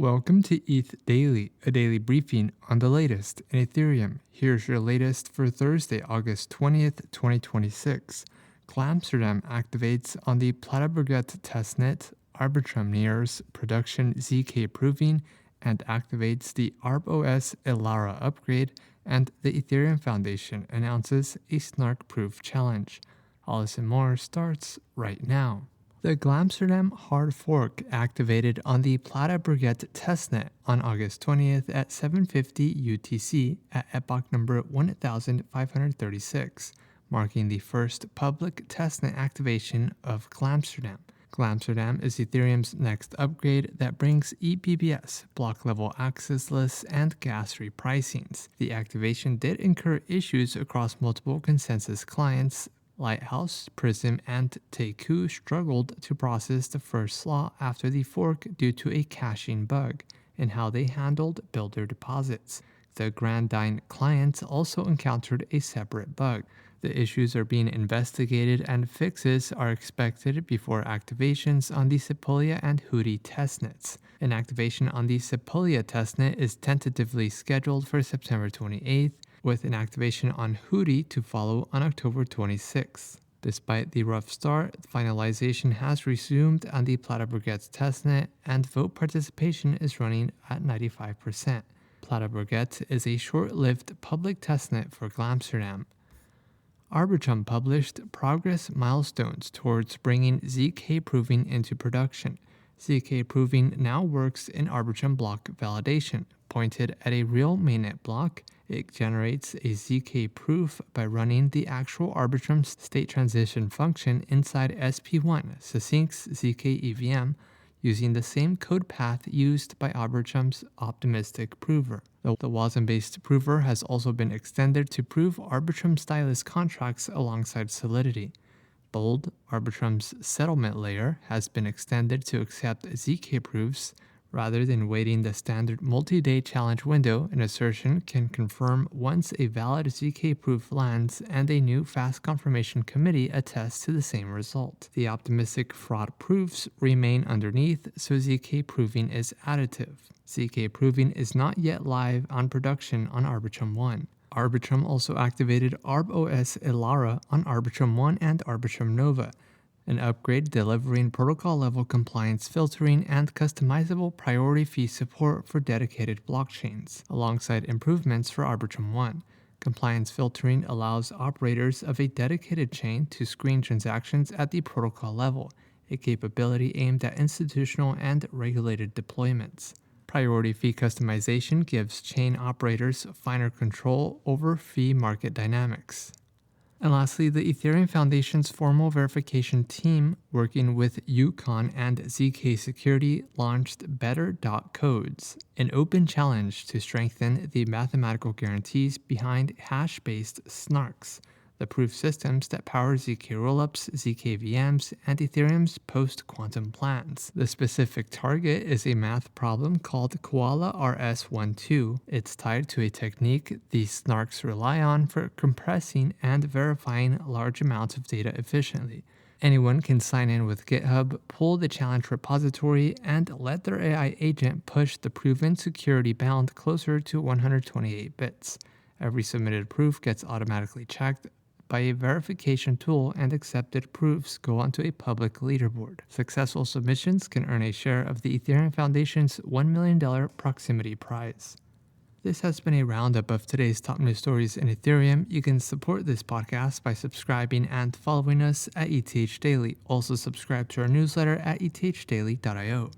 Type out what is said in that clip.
Welcome to ETH Daily, a daily briefing on the latest in Ethereum. Here's your latest for Thursday, August 20th, 2026. Glamsterdam activates on the Platåberget Testnet, Arbitrum nears production ZK proving and activates the ArbOS Elara upgrade, and the Ethereum Foundation announces a snark proof challenge. All this and more starts right now. The Glamsterdam hard fork activated on the Platåberget testnet on August 20th at 7:50 UTC at epoch number 1536, marking the first public testnet activation of Glamsterdam. Glamsterdam is Ethereum's next upgrade that brings eBBS, block-level access lists, and gas repricings. The activation did incur issues across multiple consensus clients. Lighthouse, Prism, and Teiku struggled to process the first slot after the fork due to a caching bug in how they handled builder deposits. The Grandine client also encountered a separate bug. The issues are being investigated and fixes are expected before activations on the Sepolia and Hootie testnets. An activation on the Sepolia testnet is tentatively scheduled for September 28th, with an activation on Hootie to follow on October 26th. Despite the rough start, finalization has resumed on the Platåberget testnet, and vote participation is running at 95%. Platåberget is a short-lived public testnet for Glamsterdam. Arbitrum published progress milestones towards bringing ZK proving into production. ZK proving now works in Arbitrum block validation. Pointed at a real mainnet block, it generates a ZK proof by running the actual Arbitrum state transition function inside SP1, Succinct's ZK EVM, using the same code path used by Arbitrum's optimistic prover. The WASM-based prover has also been extended to prove Arbitrum stylus contracts alongside Solidity. Bold, Arbitrum's settlement layer, has been extended to accept ZK proofs. Rather than waiting the standard multi-day challenge window, an assertion can confirm once a valid ZK proof lands and a new fast confirmation committee attests to the same result. The optimistic fraud proofs remain underneath, so ZK proving is additive. ZK proving is not yet live on production on Arbitrum 1. Arbitrum also activated ArbOS Elara on Arbitrum 1 and Arbitrum Nova, an upgrade delivering protocol-level compliance filtering and customizable priority fee support for dedicated blockchains, alongside improvements for Arbitrum 1. Compliance filtering allows operators of a dedicated chain to screen transactions at the protocol level, a capability aimed at institutional and regulated deployments. Priority fee customization gives chain operators finer control over fee market dynamics. And lastly, the Ethereum Foundation's formal verification team, working with Yukon and ZK Security, launched Better.Codes, an open challenge to strengthen the mathematical guarantees behind hash-based snarks, the proof systems that power ZK rollups, ZK VMs, and Ethereum's post-quantum plans. The specific target is a math problem called Koala RS12. It's tied to a technique these snarks rely on for compressing and verifying large amounts of data efficiently. Anyone can sign in with GitHub, pull the challenge repository, and let their AI agent push the proven security bound closer to 128 bits. Every submitted proof gets automatically checked by a verification tool, and accepted proofs go onto a public leaderboard. Successful submissions can earn a share of the Ethereum Foundation's $1 million proximity prize. This has been a roundup of today's top news stories in Ethereum. You can support this podcast by subscribing and following us at ETH Daily. Also subscribe to our newsletter at ethdaily.io.